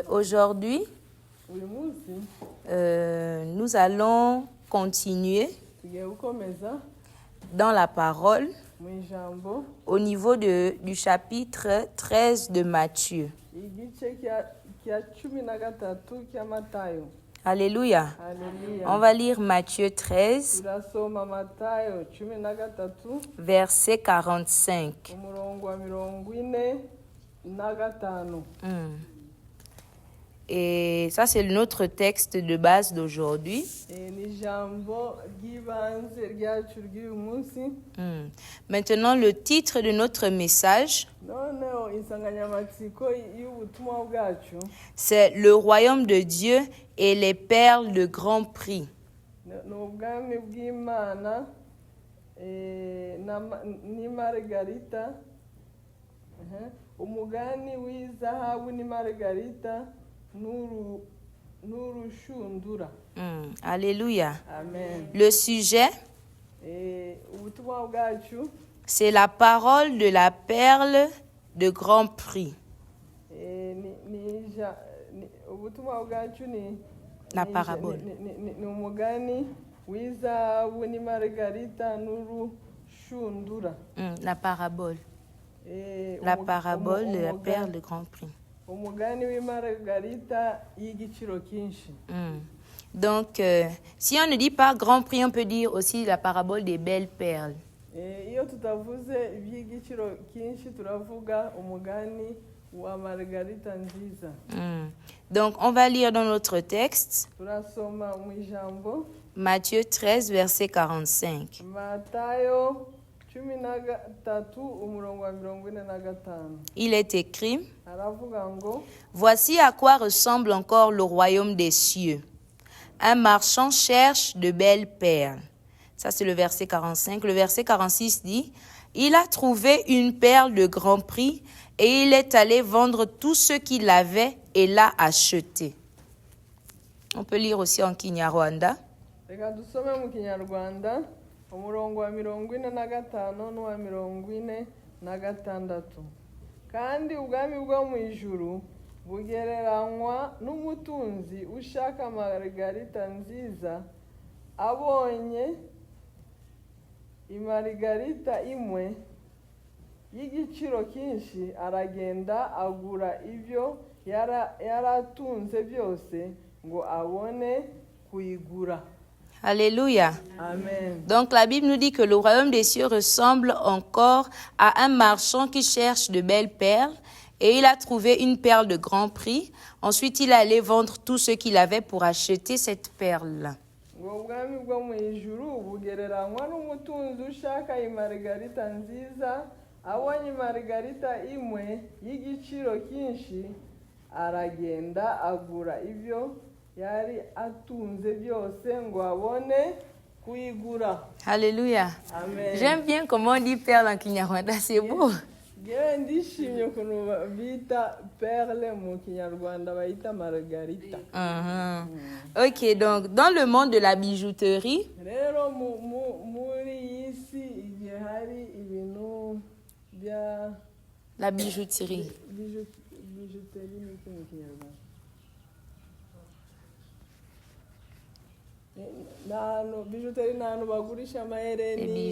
Aujourd'hui, nous allons continuer dans la parole au niveau du chapitre 13 de Matthieu. Alléluia. On va lire Matthieu 13, verset 45. Et ça, c'est notre texte de base d'aujourd'hui. Maintenant, le titre de notre message, c'est le royaume de Dieu et les perles de grand prix. Alléluia. Amen. Le sujet, c'est la parole de la perle de grand prix. La parabole. La parabole. La parabole de la perle de grand prix. Donc, si on ne dit pas grand prix, on peut dire aussi la parabole des belles perles. Donc, on va lire dans notre texte Matthieu 13, verset 45. Il est écrit, voici à quoi ressemble encore le royaume des cieux. Un marchand cherche de belles perles. Ça, c'est le verset 45. Le verset 46 dit, il a trouvé une perle de grand prix et il est allé vendre tout ce qu'il avait et l'a acheté. On peut lire aussi en Kinyarwanda. Umurongo wa 45 n'uwa 46. Kandi ubwami bwo mu ijuru bugereranywa n'umutunzi ushaka margarita nziza, abonye imargarita imwe y'igiciro cyinshi, aragenda agura ibyo yaratunze byose ngo abone kuyigura. Alléluia. Amen. Donc la Bible nous dit que le royaume des cieux ressemble encore à un marchand qui cherche de belles perles et il a trouvé une perle de grand prix. Ensuite, il est allé vendre tout ce qu'il avait pour acheter cette perle. Ubwami bwo mu ijuru bugereranywa n'umutunzi ushaka imargarita nziza, abonye imargarita imwe y'igiciro cyinshi, aragenda agura ibyo yari atunze byose ngo abone kuyigura. Alléluia. Amen. J'aime bien comment on dit perle en Kinyarwanda, c'est beau. Ndishimye ukuntu bita perle mu Kinyarwanda bayita margarita. Ok, donc dans le monde de la bijouterie, Rero muri iyi si igihe hari ibintu bya la bijouterie. bijouterie ni iki mu Kinyarwanda? Bijouterie n'ahantu bagurisha amahereni,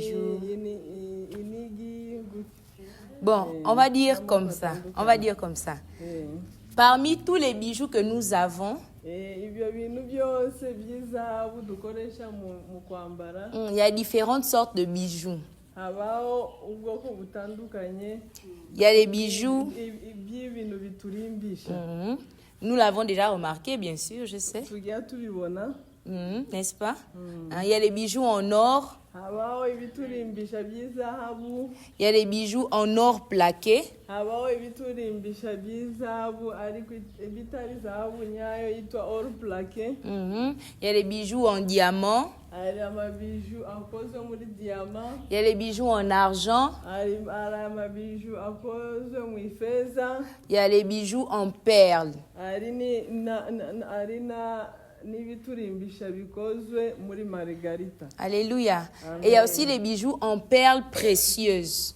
inigi. Bon, on va dire comme ça. On va dire comme ça. Parmi tous les bijoux que nous avons, il y a différentes sortes de bijoux. Il y a les bijoux. Nous l'avons déjà remarqué, bien sûr, je sais. N'est-ce pas? Il y a les bijoux en or. Il y a les bijoux en or plaqué. Il y a les bijoux en diamant. Il y a les bijoux en argent. Il y a les bijoux en perles. Alléluia. Et il y a aussi les bijoux en perles précieuses.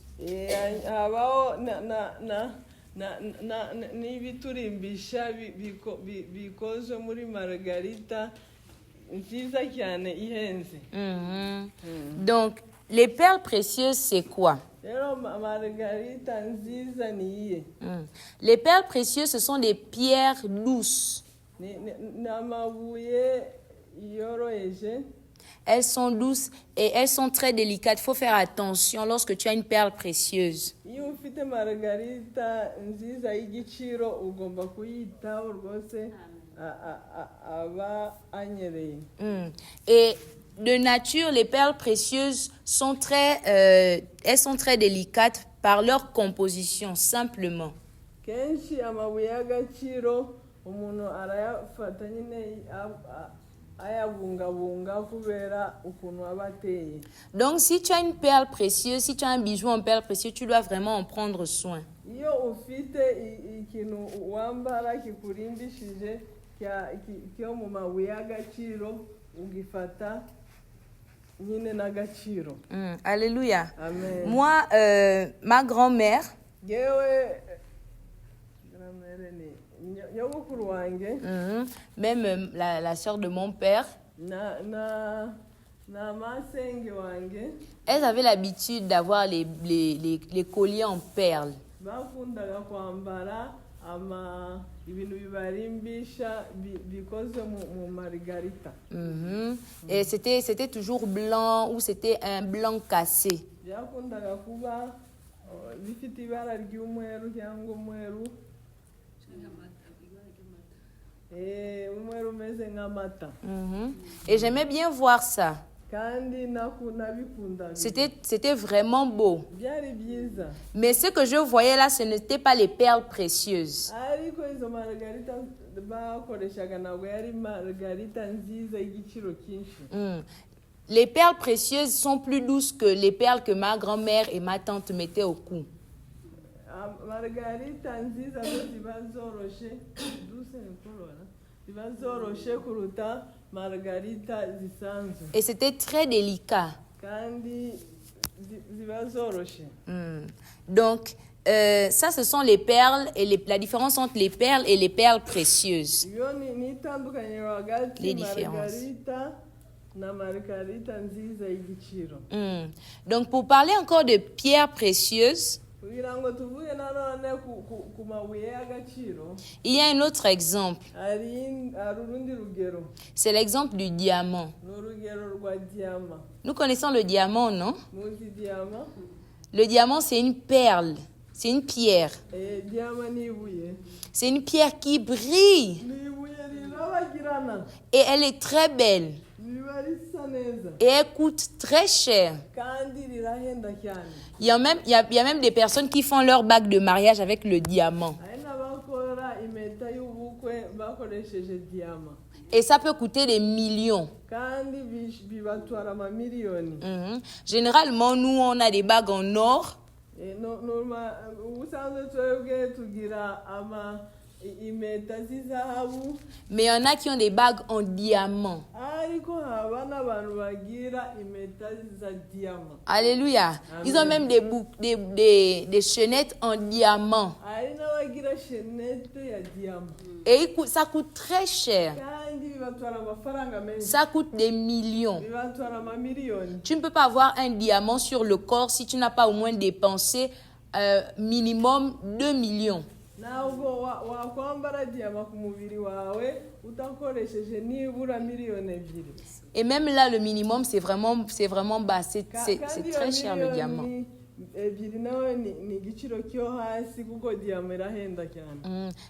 n'ibiturimbisha bikozwe muri margarita nziza cyane ihenze. Donc, les perles précieuses, c'est quoi? Margarita nziza ni iye. Les perles précieuses, ce sont des pierres douces. N'amabuye yoroheje. Elles sont douces et elles sont très délicates. Il faut faire attention lorsque tu as une perle précieuse. Iyo ufite margarita nziza y'igiciro ugomba kuyitaho rwose aba anyereye. Et de nature, les perles précieuses sont elles sont très délicates par leur composition, simplement. Kenshi amabuye y'agaciro umuntu arayafata nyine ayabungabunga kubera ukuntu aba ateye. Donc, si tu as une perle précieuse, si tu as un bijou en perle précieuse, tu dois vraiment en prendre soin. Iyo ufite ikintu wambara kikurimbishije cyo mu mabuye y'agaciro ugifata nyine n'agaciro. Alléluia. Amen. Moi, ma grand-mère, même la sœur de mon père, elles avaient l'habitude d'avoir les colliers en perles. Et c'était toujours blanc ou c'était un blanc cassé. Et j'aimais bien voir ça. C'était vraiment beau. Mais ce que je voyais là, ce n'était pas les perles précieuses. Les perles précieuses sont plus douces que les perles que ma grand-mère et ma tante mettaient au cou. Et c'était très délicat. Donc, ça, ce sont les perles et la différence entre les perles et les perles précieuses. Les différences. Donc, pour parler encore de pierres précieuses, il y a un autre exemple. C'est l'exemple du diamant. Nous connaissons le diamant, non? Le diamant, c'est une perle. C'est une pierre. C'est une pierre qui brille. Et elle est très belle. Et elle coûte très cher. Il y a même des personnes qui font leur bague de mariage avec le diamant. Et ça peut coûter des millions. Généralement, nous, on a des bagues en or. Mais il y en a qui ont des bagues en diamant. Alléluia. Amen. Ils ont même des chaînettes en diamant. Et ça coûte très cher. Ça coûte des millions. Tu ne peux pas avoir un diamant sur le corps si tu n'as pas au moins dépensé minimum 2 millions. Et même là, le minimum, c'est vraiment bas. C'est très cher, le diamant.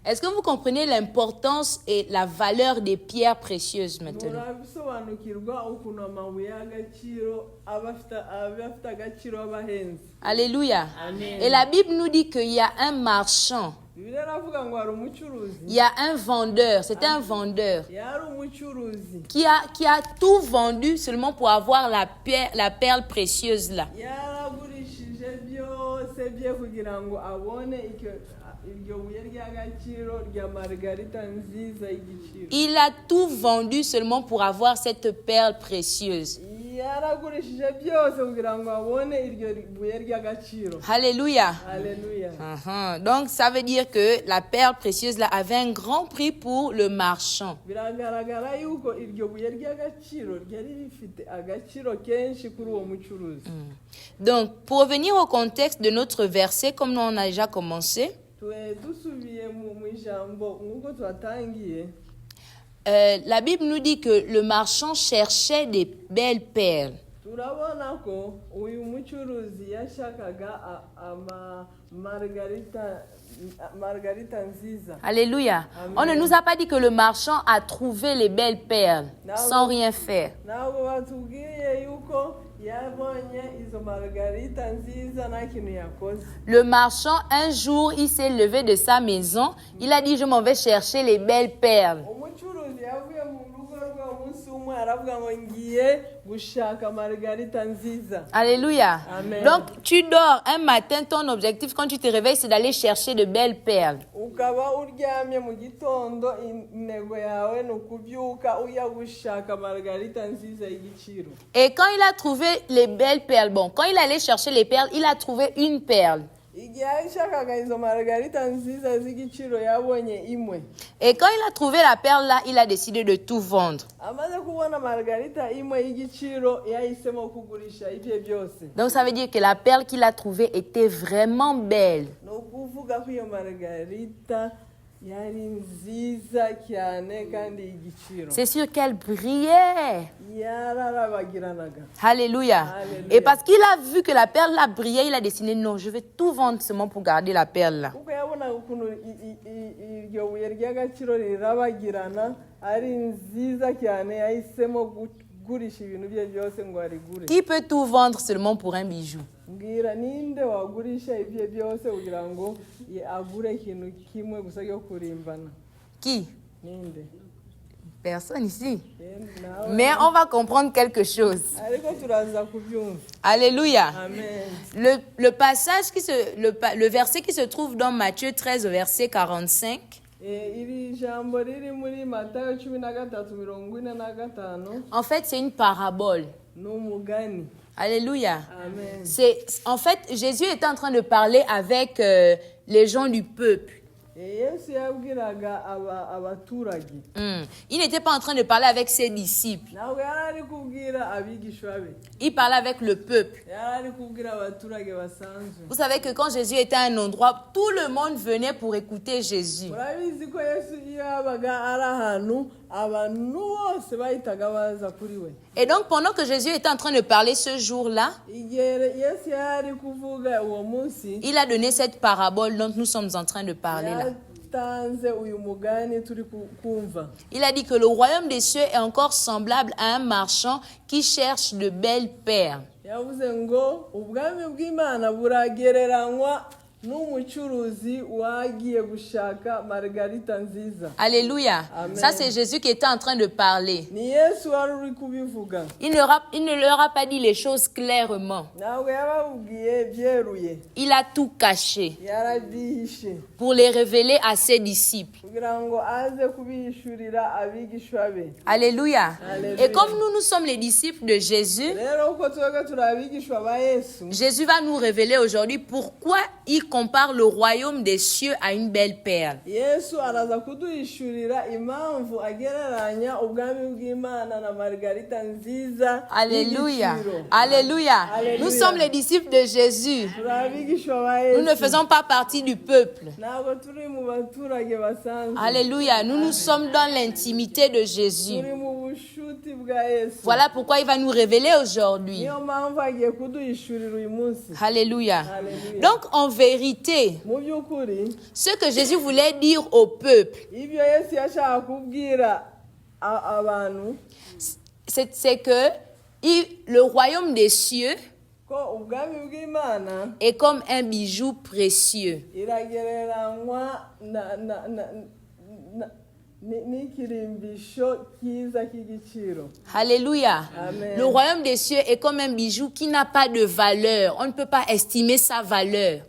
Est-ce que vous comprenez l'importance et la valeur des pierres précieuses maintenant? Alléluia. Amen. Et la Bible nous dit qu'il y a un marchand. Il y a un vendeur, c'était un vendeur qui a tout vendu seulement pour avoir la perle précieuse là. Il a tout vendu seulement pour avoir cette perle précieuse. yaragurishije byose kugira ngo abone iryo buye ry'agaciro. Alléluia. Alléluia. Donc, ça veut dire que la perle précieuse là avait un grand prix pour le marchand. Biragaragara yuko iryo buye ry'agaciro ryari rifite agaciro kenshi kuri uwo mucuruzi. Donc, pour revenir au contexte de notre verset, comme nous on a déjà commencé, Dusubiye mu ijambo nk'uko twatangiye. La Bible nous dit que le marchand cherchait des belles perles. Turabona ko uyu mucuruzi yashakaga margarita nziza. Alléluia. On ne nous a pas dit que le marchand a trouvé les belles perles sans rien faire. Ntabwo batubwiye yuko yabonye izo margarita nziza nta kintu yakoze. Le marchand, un jour, il s'est levé de sa maison. Il a dit, je m'en vais chercher les belles perles. Umucuruzi yavuye mu rugo rwe umunsi umwe aravuga ngo ngiye gushaka margarita nziza. Alléluia. Amen. Donc, tu dors un matin, ton objectif quand tu te réveilles, c'est d'aller chercher de belles perles. Ukaba uryamye mu gitondo intego yawe ni ukubyuka ujya gushaka margarita nziza y'igiciro. Et quand il a trouvé les belles perles, bon, quand il allait chercher les perles, il a trouvé une perle. Igihe yashakaga izo margarita nziza z'igiciro yabonye imwe. Et quand il a trouvé la perle là, il a décidé de tout vendre. Amaze kubona margarita imwe y'igiciro yahisemo kugurisha ibye byose. Donc ça veut dire que la perle qu'il a trouvée était vraiment belle. No kuvuga ko iyo margarita yari nziza cyane kandi y'igiciro. C'est sûr qu'elle brillait. Yararabagiranaga. Alléluia. Alléluia. Et parce qu'il a vu que la perle là brillait, il a décidé non, je vais tout vendre seulement pour garder la perle là. Kuko yabona ukuntu iryo buye ry'agaciro rirabagirana ari nziza cyane yahisemo kugurisha ibintu bye byose ngo arigure. Qui peut tout vendre seulement pour un bijou? Mbwira ninde wagurisha ibye byose kugira ngo agure ikintu kimwe gusa cyo kurimbana? Qui? Ninde? Personne ici. Mais on va comprendre quelque chose. Ariko turaza kubyumva. Alléluia. Amen. Le passage le verset qui se trouve dans Matthieu 13 au verset 45. Iri jambo riri muri Matayo 13:45. En fait, c'est une parabole. N'umugani. Alléluia. Amen. En fait, Jésus était en train de parler avec les gens du peuple. Yesu yabwiraga abaturage. Il n'était pas en train de parler avec ses disciples. Ntabwo yarari kubwira abigishwa be. Il parlait avec le peuple. Yarari kubwira abaturage basanzwe. Vous savez que quand Jésus était à un endroit, tout le monde venait pour écouter Jésus. Murabizi ko Yesu yabaga ari ahantu abantu bose bahitaga baza kuri we. Et donc pendant que Jésus était en train de parler ce jour-là, Yesu yari kuvuga uwo munsi. Il a donné cette parabole dont nous sommes en train de parler là. Il a dit que le royaume des cieux est encore semblable à un marchand qui cherche de belles perles. Alléluia. Amen. Ça, c'est Jésus qui était en train de parler. Il ne leur a pas dit les choses clairement. Il a tout caché pour les révéler à ses disciples. Alléluia. Et comme nous sommes les disciples de Jésus, Jésus va nous révéler aujourd'hui pourquoi il compare le royaume des cieux à une belle perle. Alléluia. Alléluia. Nous sommes les disciples de Jésus. Nous ne faisons pas partie du peuple. Alléluia. Nous sommes dans l'intimité de Jésus. Voilà pourquoi il va nous révéler aujourd'hui. Alléluia. Donc, en vérité, ce que Jésus voulait dire au peuple, c'est que le royaume des cieux est comme un bijou précieux. Alléluia. Amen. Le royaume des cieux est comme un bijou qui n'a pas de valeur. On ne peut pas estimer sa valeur.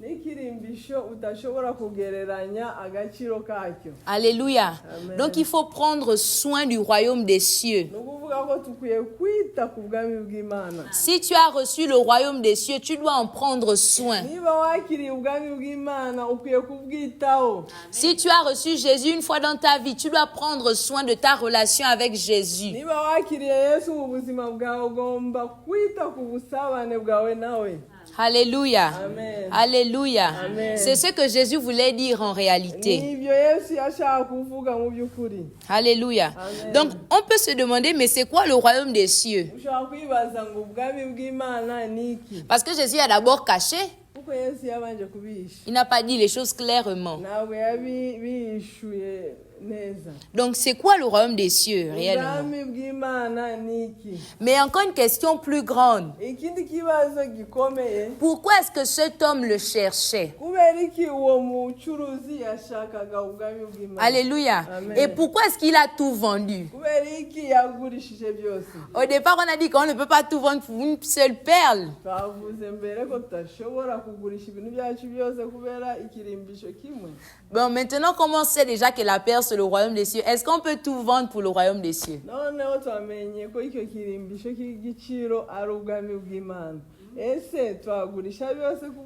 n'ikirimbisho utashobora kugereranya agaciro kacyo. Alléluia. Amen. Donc il faut prendre soin du royaume des cieux. Nukuvuga ko tukwiye kwita ku bwami bw'Imana. Si tu as reçu le royaume des cieux, tu dois en prendre soin. Niba wakiriye ubwami bw'Imana ukwiye kubwitaho. Si tu as reçu Jésus une fois dans ta vie, tu dois prendre soin de ta relation avec Jésus. Niba wakiriye Yesu mu buzima bwawe ugomba kwita ku busabane bwawe nawe. Alléluia. Amen. Alléluia. Amen. C'est ce que Jésus voulait dire en réalité. Nibyo Yesu yashaka kuvuga mu by'ukuri. Alléluia. Amen. Donc on peut se demander, mais c'est quoi le royaume des cieux? Ushaka kwibaza ngo ubwami bw'Imana ni iki? Parce que Jésus a d'abord caché. Kuko Yesu yabanje kubisha. Il n'a pas dit les choses clairement. Ntabwo yabishuye neza. Donc c'est quoi le royaume des cieux réellement? Ubwami bw'Imana ni iki? Mais encore une question plus grande. Ikindi kibazo gikomeye. Pourquoi est-ce que cet homme le cherchait? Kubera iki uwo mucuruzi yashakaga ubwami bw'Imana? Alléluia. Amen. Et pourquoi est-ce qu'il a tout vendu? Kubera iki yagurishije byose? Au départ, on a dit qu'on ne peut pas tout vendre pour une seule perle. Twavuze mbere ko tutashobora kugurisha ibintu byacu byose kubera ikirimbisho kimwe. Bon, maintenant, comme on sait déjà que la perle, c'est le royaume des cieux, est-ce qu'on peut tout vendre pour le royaume des cieux? Noneho twamenye ko icyo kirimbisho cy'igiciro ari ubwami bw'Imana. Ese twagurisha byose ku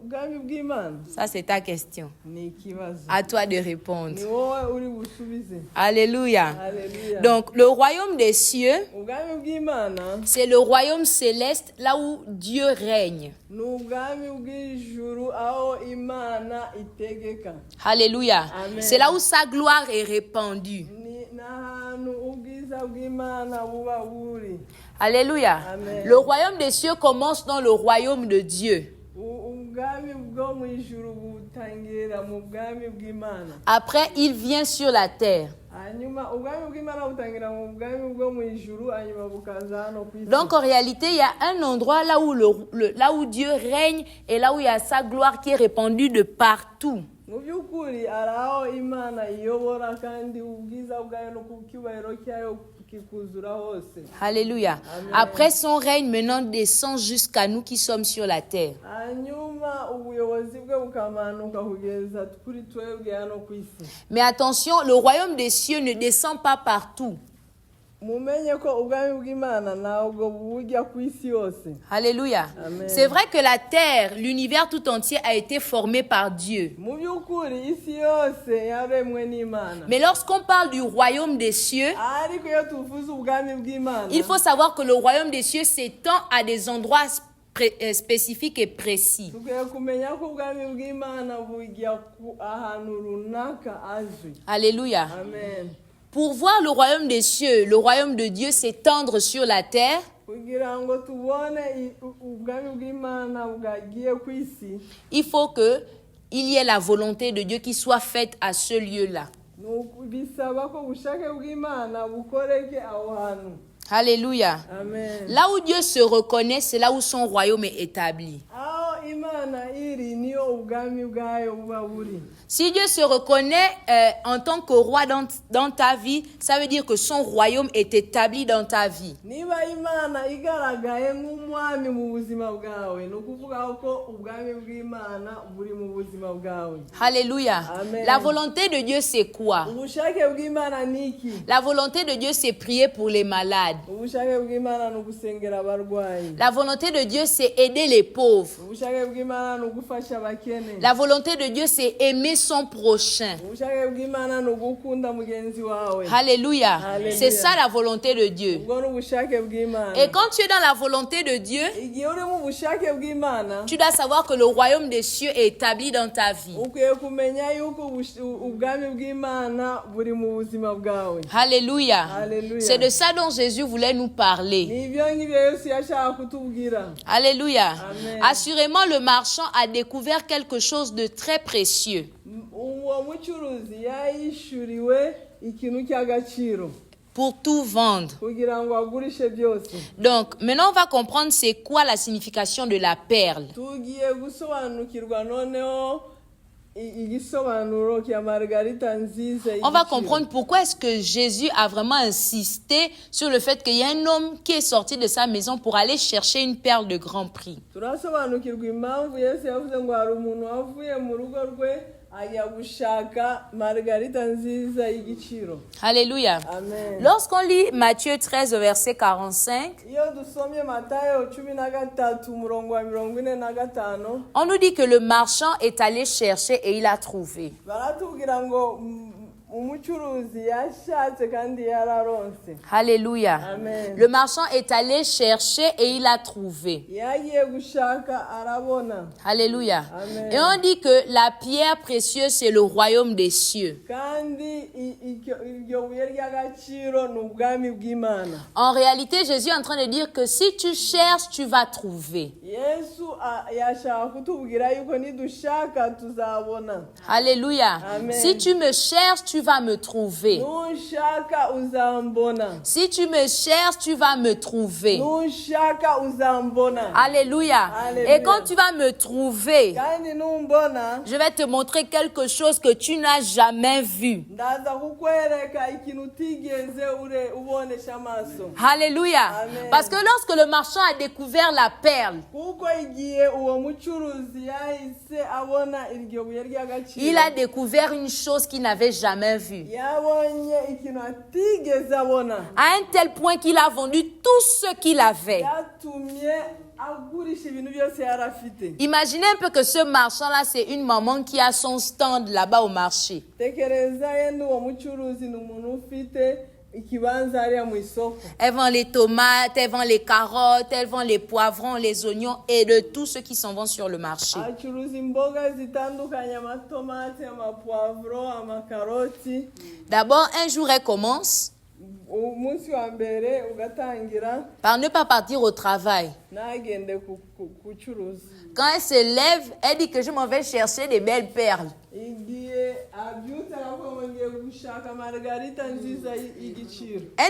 bwami bw'Imana? Ça, c'est ta question. Ni ikibazo. À toi de répondre. Ni wowe uri busubize. Alléluia. Alléluia. Donc, le royaume des cieux, Ubwami bw'Imana c'est le royaume céleste là où Dieu règne. ni ubwami bw'ijuru aho Imana itegeka. Alléluia. Amen. C'est là où sa gloire est répandue. Ni n'ahantu ubwiza bw'Imana buba buri. Alléluia. Amen. Le royaume des cieux commence dans le royaume de Dieu. Ubwami bwo mu ijuru butangira mu bwami bw'Imana. Après, il vient sur la terre. Hanyuma ubwami bw'Imana butangira mu bwami bwo mu ijuru hanyuma bukaza hano ku isi. Donc en réalité, il y a un endroit là où, là où Dieu règne et là où il y a sa gloire qui est répandue de partout. Mu by'ukuri ari aho Imana iyobora kandi ubwiza bwayo no ku cyubahiro cyayo kikuzura hose. Alléluia. Amen. Après son règne maintenant descend jusqu'à nous qui sommes sur la terre. Hanyuma ubuyobozi bwe bukamanuka kugeza kuri twebwe hano ku isi. Mais attention, le royaume des cieux ne descend pas partout. Mumenye ko ubwami bw'Imana ntabwo bujya ku isi yose. Alléluia. Amen. C'est vrai que la terre, l'univers tout entier a été formé par Dieu. Mu by'ukuri isi yose yaremwe n'Imana. Mais lorsqu'on parle du royaume des cieux, Ariko iyo tuvuze ubwami bw'Imana, il faut savoir que le royaume des cieux s'étend à des endroits spécifiques et précis. tukwiye kumenya ko ubwami bw'Imana bujya ahantu runaka azwi. Alléluia. Amen. Pour voir le royaume des cieux, le royaume de Dieu s'étendre sur la terre, Kugira ngo tubone ubwami bw'Imana bwagiye ku isi, il faut que il y ait la volonté de Dieu qui soit faite à ce lieu-là. bisaba ko ubushake bw'Imana bukoreke aho hantu. Alléluia. Amen. Là où Dieu se reconnaît, c'est là où son royaume est établi. Aho Imana iri niyo ubwami bwayo buba buri. Si Dieu se reconnaît en tant que roi dans ta vie, ça veut dire que son royaume est établi dans ta vie. Niba Imana igaragaye nk'umwami mu buzima bwawe, ni ukuvuga ko ubwami bw'Imana buri mu buzima bwawe. Alléluia. Amen. La volonté de Dieu, c'est quoi? Ubushake bw'Imana ni iki? La volonté de Dieu, c'est prier pour les malades. Ubushake bw'Imana ni ugusengera abarwayi. La volonté de Dieu, c'est aider les pauvres. Ubushake bw'Imana ni ugufasha abakene. La volonté de Dieu, c'est aimer son prochain. Ubushake bw'Imana ni ugukunda mugenzi wawe. Alléluia. Alléluia. C'est ça la volonté de Dieu. Ubwo ni ubushake bw'Imana. Et quand tu es dans la volonté de Dieu, Igihe uri mu bushake bw'Imana, tu dois savoir que le royaume des cieux est établi dans ta vie. ukwiye kumenya yuko ubwami bw'Imana buri mu buzima bwawe. Alléluia. Alléluia. C'est de ça dont Jésus voulait nous parler. Ni ibyo ngibyo Yesu yashaka kutubwira. Alléluia. Amen. Assurément, le marchand a découvert quelque chose de très précieux. Uwo mucuruzi yayishuriwe ikintu cy'agaciro Pour tout vendre. kugira ngo agurishe byose. Donc, maintenant, on va comprendre c'est quoi la signification de la perle. Tugiye gusobanukirwa noneho On va comprendre pourquoi est-ce que Jésus a vraiment insisté sur le fait qu'il y a un homme qui est sorti de sa maison pour aller chercher une perle de grand prix. Alléluia. Amen. Lorsqu'on lit Matthieu 13 au verset 45, on nous dit que le marchand est allé chercher et il a trouvé. Alléluia. Amen. Le marchand est allé chercher et il a trouvé. Alléluia. Amen. Et on dit que la pierre précieuse, c'est le royaume des cieux. En réalité, Jésus est en train de dire que si tu cherches, tu vas trouver. Alléluia. Amen. Si tu me cherches, tu vas me trouver. Si tu me cherches, tu vas me trouver. Alléluia. Alléluia. Et quand tu vas me trouver, je vais te montrer quelque chose que tu n'as jamais vu. Alléluia. Amen. Parce que lorsque le marchand a découvert la perle, il a découvert une chose qu'il n'avait jamais vue. À un tel point qu'il a vendu tout ce qu'il avait. Imaginez un peu que ce marchand-là, c'est une maman qui a son stand là-bas au marché. Elle vend les tomates, elle vend les carottes, elle vend les poivrons, les oignons et de tout ce qui s'en vend sur le marché. D'abord, un jour, elle commence par ne pas partir au travail. Quand elle se lève, elle dit que je m'en vais chercher des belles perles. Elle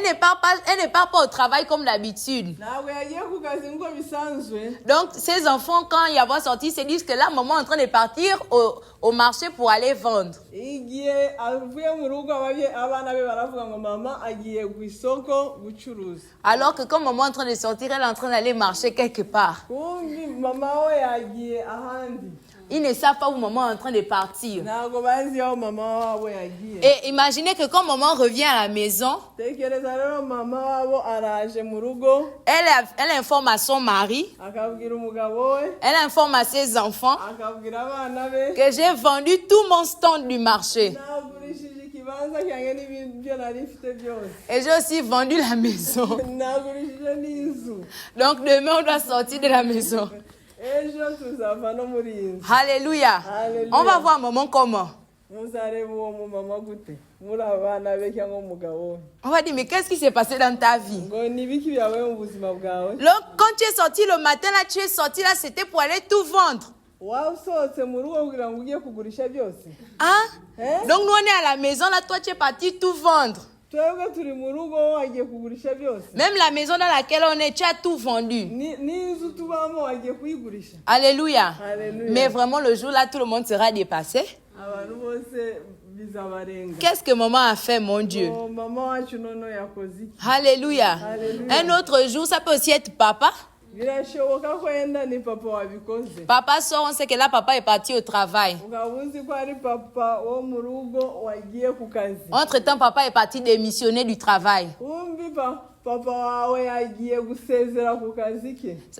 ne part pas au travail comme d'habitude. Donc, ses enfants, quand ils vont sortir, se disent que la maman est en train de partir au marché pour aller vendre. Alors que quand maman est en train de sortir, elle est en train d'aller marcher quelque part. Ils ne savent pas où maman est en train de partir. Et imaginez que quand maman revient à la maison, elle informe à son mari, elle informe à ses enfants que j'ai vendu tout mon stand du marché. Et j'ai aussi vendu la maison. Donc demain, on doit sortir de la maison. Alléluia. Alléluia. On va voir maman comment. On va dire, mais qu'est-ce qui s'est passé dans ta vie? Donc, quand tu es sorti le matin, là, tu es sorti là, c'était pour aller tout vendre. Hein? Donc, nous, on est à la maison, là, toi, tu es parti tout vendre. Même la maison dans laquelle on est, tu as tout vendu. Alléluia. Alléluia. Mais vraiment, le jour là, tout le monde sera dépassé. Qu'est-ce que maman a fait, mon Dieu? Alléluia. Alléluia. Un autre jour, ça peut aussi être papa. Papa sort, on sait que là, papa est parti au travail. Entre-temps, papa est parti démissionner du travail.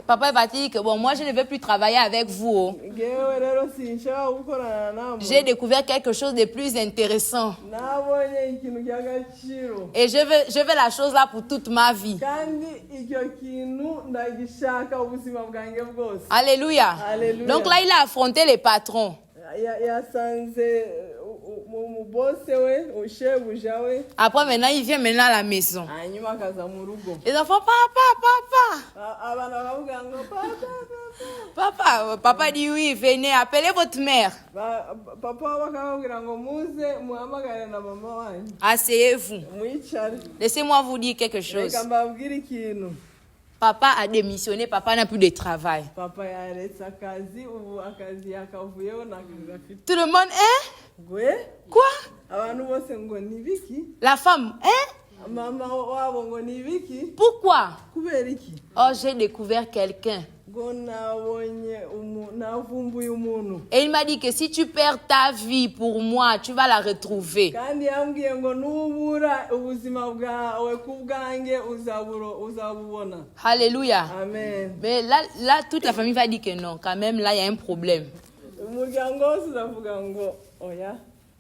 Papa est parti dire que bon, moi je ne veux plus travailler avec vous. J'ai découvert quelque chose de plus intéressant. Et je veux la chose là pour toute ma vie. Alléluia. Alléluia. Donc là, il a affronté les patrons. Après, maintenant, il vient maintenant à la maison. Les enfants, papa dit oui, venez, appelez votre mère. Asseyez-vous. Laissez-moi vous dire quelque chose. Papa a démissionné, papa n'a plus de travail. papa yaretse akazi ubu akazi yakavuyeho n'akazi afite. Tout le monde, hein? Gwe Quoi? abantu bose ngo ni biki? La femme, hein? Mama wabo ngo ni biki? Pourquoi? Kubera iki? Oh, j'ai découvert quelqu'un. Ngo nabonye navumbuye umuntu. Et il m'a dit que si tu perds ta vie pour moi, tu vas la retrouver. Kandi yambwiye ngo nubura ubuzima bwawe kubwange uzabubona. Alléluia. Amen. Mais là, toute la famille va dire que non. Quand même, là, il y a un problème. Umuryango wose uzavuga ngo oya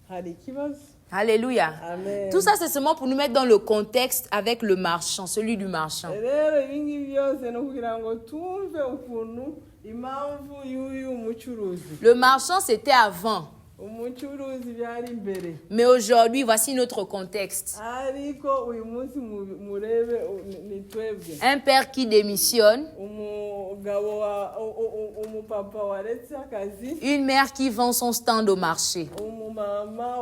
hari ikibazo. Alléluia. Amen. Tout ça, c'est seulement pour nous mettre dans le contexte avec le marchand, celui du marchand. Rero ibingibi byose no kugira ngo tumve ukuntu impamvu y'uyu mucuruzi. Le marchand, c'était avant. Umucuruzi byari imbere. Mais aujourd'hui, voici notre contexte. Ariko uyu munsi murebe ni twebwe. Un père qui démissionne. Umugabo wa umupapa waretse akazi. Une mère qui vend son stand au marché. Umumama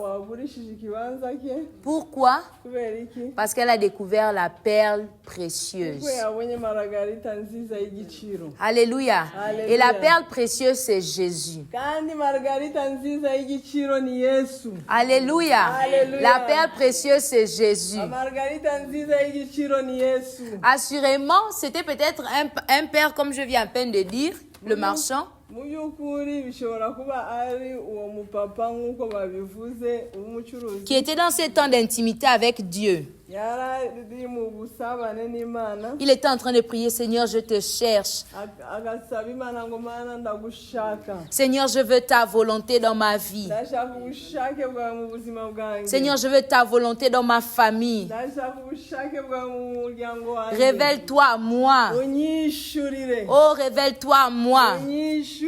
wagurishije ikibanza cye. Pourquoi? Kubera iki? Parce qu'elle a découvert la perle précieuse. Kuko yabonye margarita nziza y'igiciro. Alléluia. Et la perle précieuse, c'est Jésus. Kandi margarita nziza y'igiciro ni Yesu. Alléluia. Alléluia. La perle précieuse, c'est Jésus. Margarita nziza y'igiciro ni Yesu. Assurément, c'était peut-être un père, comme je viens à peine de dire, le marchand. Mu by'ukuri bishobora kuba ari uwo mupapa nk'uko babivuze umucuruzi. Qui était dans ce temps d'intimité avec Dieu. Yarari mu busabane n'Imana. Il était en train de prier, Seigneur, je te cherche. Agasaba Imana ngo Mana ndagushaka. Seigneur, je veux ta volonté dans ma vie. Ndashaka ubushake bwawe mu buzima bwanjye. Seigneur, je veux ta volonté dans ma famille. Ndashaka ubushake bwawe mu muryango wanjye. Révèle-toi à moi. Unyishurire. Oh, révèle-toi à moi. Unyishurire.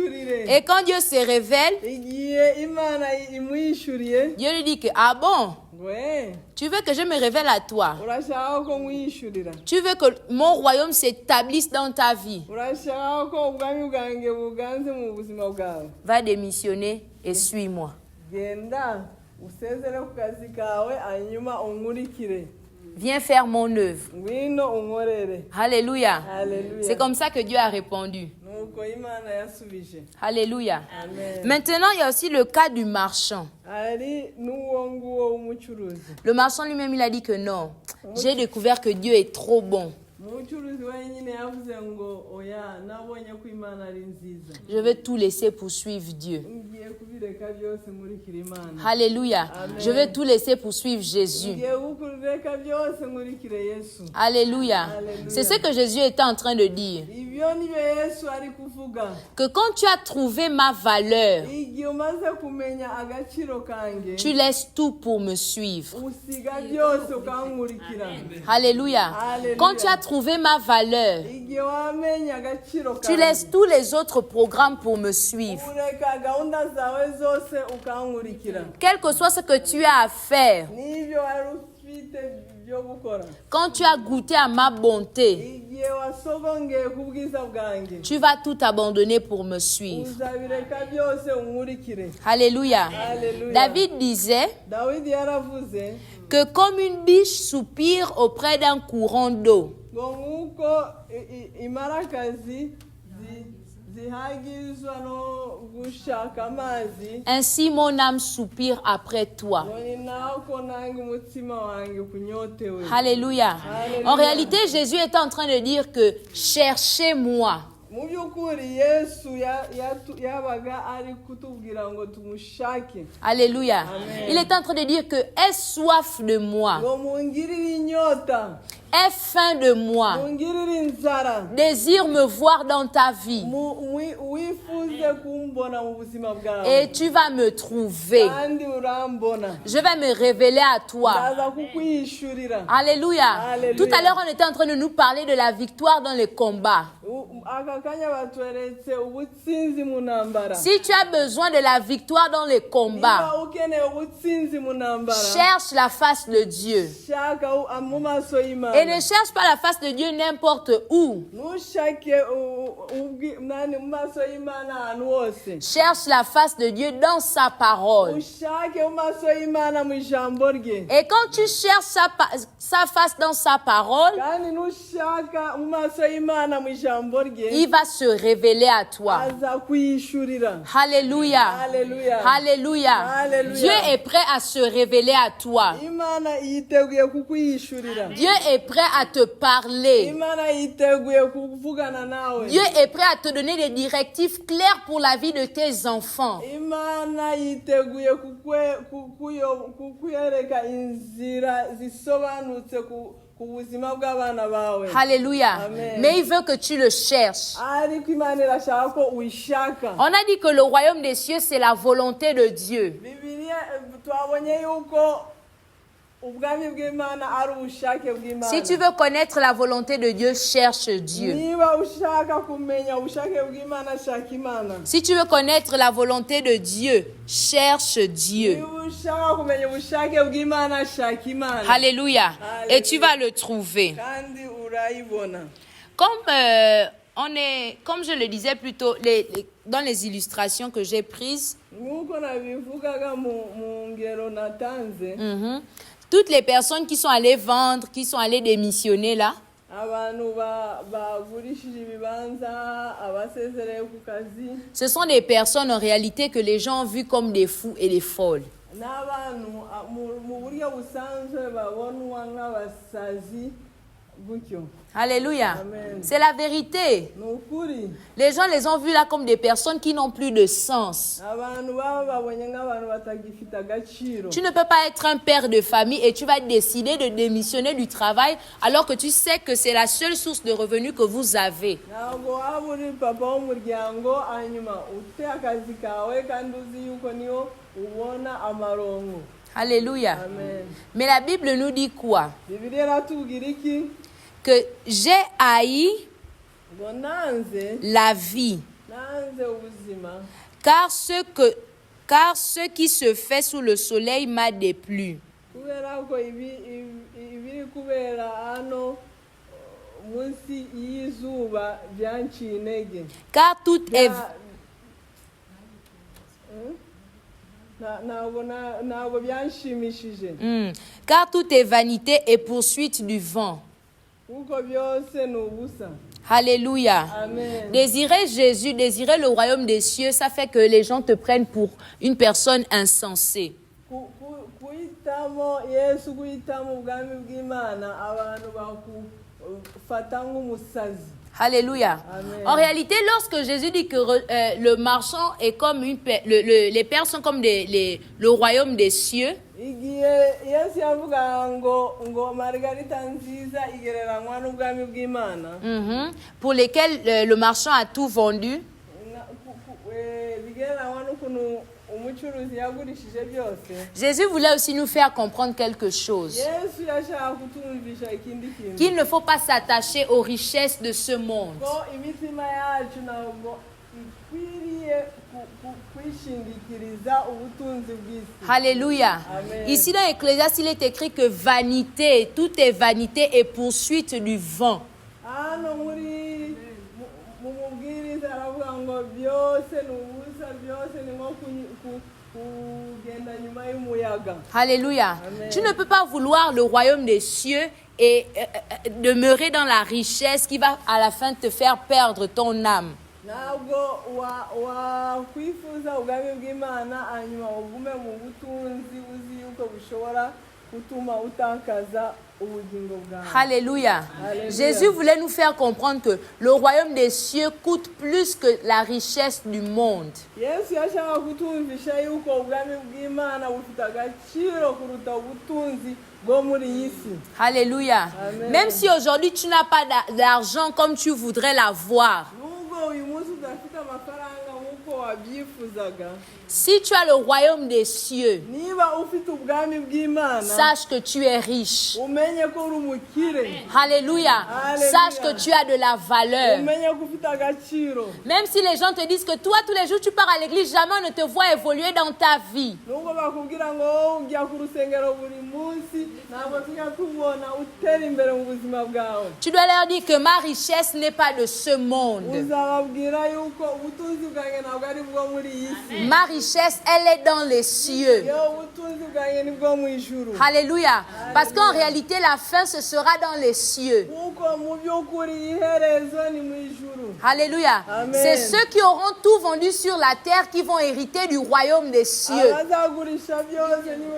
Et quand Dieu se révèle, Igihe Imana imwishuriye. Dieu lui dit que, ah bon, Ouais. tu veux que je me révèle à toi. Urashaka ko mwishurira. Tu veux que mon royaume s'établisse dans ta vie. Urashaka ko ubwami bwanjye buganze mu buzima bwawe. Va démissionner et suis-moi. Genda usezere ku kazi kawe hanyuma unkurikire. Viens faire mon œuvre. Ngwino unkorere. Alléluia. Alléluia. C'est comme ça que Dieu a répondu. Nuko Imana yasubije. Alléluia. Amen. Maintenant, il y a aussi le cas du marchand. Ari n'uwo nguwo w'umucuruzi. Le marchand lui-même, il a dit que non. J'ai découvert que Dieu est trop bon. Umucuruzi wenyine yavuze ngo oya nabonye ko Imana ari nziza. Je veux tout laisser pour suivre Dieu. Ngiye kubireka byose nkurikira Imana. Alléluia. Amen. Je veux tout laisser pour suivre Jésus. Ngiye kubireka byose nkurikira Yesu. Alléluia. Alléluia. C'est ce que Jésus était en train de dire. Ibyo nibyo Yesu ari kuvuga. Que quand tu as trouvé ma valeur, Igihe umaze kumenya agaciro kanjye. tu laisses tout pour me suivre. Usiga byose ukankurikira. Alléluia. Alléluia. Quand tu as trouvé ma valeur, Igihe wamenya agaciro tu kanjye. laisses tous les autres programmes pour me suivre. Ureka gahunda zawe zose ukankurikira. Quel que soit ce que tu as à faire, N'ibyo wari ufite byo gukora. quand tu as goûté à ma bonté, Igihe wasogongeye ku bwiza bwanjye. tu vas tout abandonner pour me suivre. Uzabireka byose unkurikire. Alléluia. Alléluia. David disait Dawidi yaravuze que comme une biche soupire auprès d'un courant d'eau, ngo nk'uko imarakazi zihagizwa no gushaka amazi ainsi mon âme soupire après toi. ngo ni nako nange umutima wanjye kunyotewe. Alléluia. Alléluia. En réalité, Jésus est en train de dire que cherchez-moi. Mu by'ukuri Yesu yabaga ari kutubwira ngo tumushake. Alléluia. Amen. Il est en train de dire que aie soif de moi, Ngo mungirire inyota, aie faim de moi, mungirire inzara, désire me voir dans ta vie wifuze kumbona mu buzima bwawe. et tu vas me trouver. Kandi urambona. Je vais me révéler à toi. Ndaza kukwishurira. Alléluia. Alléluia. Tout à l'heure, on était en train de nous parler de la victoire dans les combats. Si tu as besoin de la victoire dans les combats, cherche la face de Dieu. Et ne cherche pas la face de Dieu n'importe où. Cherche la face de Dieu dans sa parole. Et quand tu cherches sa face dans sa parole, il va se révéler à toi. Alléluia. Alléluia. Dieu est prêt à se révéler à toi. Dieu est prêt à te parler. Dieu est prêt à te donner des directives claires pour la vie de tes enfants. Alléluia. Amen. Mais il veut que tu le cherches. On a dit que le royaume des cieux, c'est la volonté de Dieu. Si tu veux connaître la volonté de Dieu, cherche Dieu. Si tu veux connaître la volonté de Dieu, cherche Dieu. Alléluia. Et tu vas le trouver. Comme je le disais plus tôt, dans les illustrations que j'ai prises, toutes les personnes qui sont allées vendre, qui sont allées démissionner là, ce sont des personnes en réalité que les gens ont vues comme des fous et des folles. Alléluia. C'est la vérité. Les gens les ont vus là comme des personnes qui n'ont plus de sens. Tu ne peux pas être un père de famille et tu vas décider de démissionner du travail alors que tu sais que c'est la seule source de revenus que vous avez. Alléluia. Amen. Mais la Bible nous dit quoi? Que j'ai haï la vie, car ce qui se fait sous le soleil m'a déplu. Car tout est... Car tout est vanité et poursuite du vent. Alléluia. Amen. Désirer Jésus, désirer le royaume des cieux, ça fait que les gens te prennent pour une personne insensée. Alléluia. Amen. En réalité, lorsque Jésus dit que le marchand est comme les pères sont comme le royaume des cieux, pour lesquels le marchand a tout vendu, Jésus voulait aussi nous faire comprendre quelque chose. Qu'il ne faut pas s'attacher aux richesses de ce monde. Alléluia. Amen. Ici dans Ecclésiaste, il est écrit que vanité, tout est vanité et poursuite du vent. Alléluia. Amen. Tu ne peux pas vouloir le royaume des cieux et demeurer dans la richesse qui va à la fin te faire perdre ton âme. Alléluia. Alléluia. Jésus voulait nous faire comprendre que le royaume des cieux coûte plus que la richesse du monde. Alléluia. Amen. Même si aujourd'hui tu n'as pas d'argent comme tu voudrais l'avoir, wabyifuzaga, Si tu as le royaume des cieux, niba ufite ubwami bw'Imana, sache que tu es riche. umenye ko uri umukire, Alléluia. Alléluia. Sache que tu as de la valeur. umenye ko ufite agaciro. Même si les gens te disent que toi, tous les jours, tu pars à l'église, jamais on ne te voit évoluer dans ta vie. Nubwo bakubwira ngo wowe ujya ku rusengero buri munsi, ntabwo tujya tubona utera imbere mu buzima bwawe. Tu dois leur dire que ma richesse n'est pas de ce monde. Uzababwira yuko ubutunzi bwanjye ntabwo ari bwo muri iyi si. Ma richesse, elle est dans les cieux. Yo, ubutunzi bwanjye ni bwo mu ijuru. Alléluia. Parce qu'en réalité, la fin, ce sera dans les cieux. Kuko mu by'ukuri iherezo ni mu ijuru. Alléluia. Amen. C'est ceux qui auront tout vendu sur la terre qui vont hériter du royaume des cieux. Abazagurisha byose nibo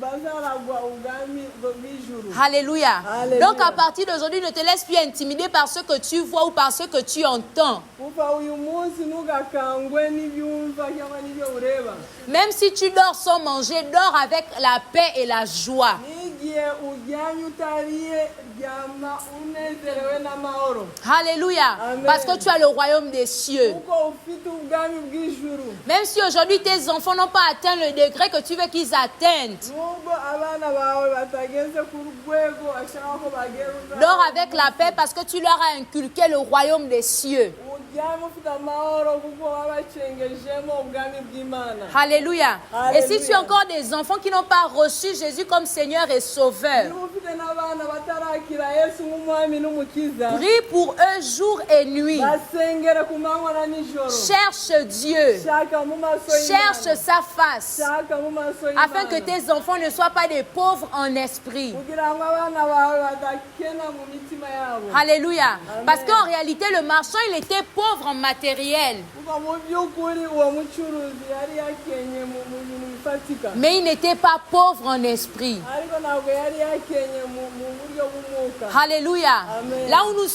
bazaragwa ubwami bw'ijuru. Alléluia. Alléluia. Donc à partir d'aujourd'hui, ne te laisse plus intimider par ce que tu vois ou par ce que tu entends. Kuva uyu munsi ntugakangwe n'ibyumva cyangwa n'ibyo ureba. Même si tu dors sans manger, dors avec la paix et la joie. N'igihe uryamye utariye, ryama unezerewe n'amahoro. Alléluia. Amen. Parce que tu as le royaume des cieux. Kuko ufite ubwami bw'ijuru. Même si aujourd'hui tes enfants n'ont pas atteint le degré que tu veux qu'ils atteignent, Nubwo abana bawe batageze ku rwego ashaka ko bagera, dors avec la paix parce que tu leur as inculqué le royaume des cieux. uryame ufite amahoro kuko wabacengejemo ubwami bw'Imana. Alléluia. Alléluia. Et si tu as encore des enfants qui n'ont pas reçu Jésus comme Seigneur et Sauveur, Niba ufite n'abana batarakira Yesu nk'umwami n'umukiza, prie pour eux jour et nuit. basengere ku manywa na nijoro. Cherche Dieu. Shaka mu maso Cherche y'Imana. sa face. Shaka mu maso Afin que y'Imana. tes enfants ne soient pas des pauvres en esprit. Kugira ngo abana bawe badakena mu mitima yabo. Alléluia. Amen. Parce qu'en réalité, le marchand, il était pauvre en matériel. Kuko mu by'ukuri uwo mucuruzi yari yakenye mu bintu bifatika, Mais il n'était pas pauvre en esprit. ariko ntabwo yari yakenye mu buryo bw'umwuka. Alléluia. Amen. Là où nous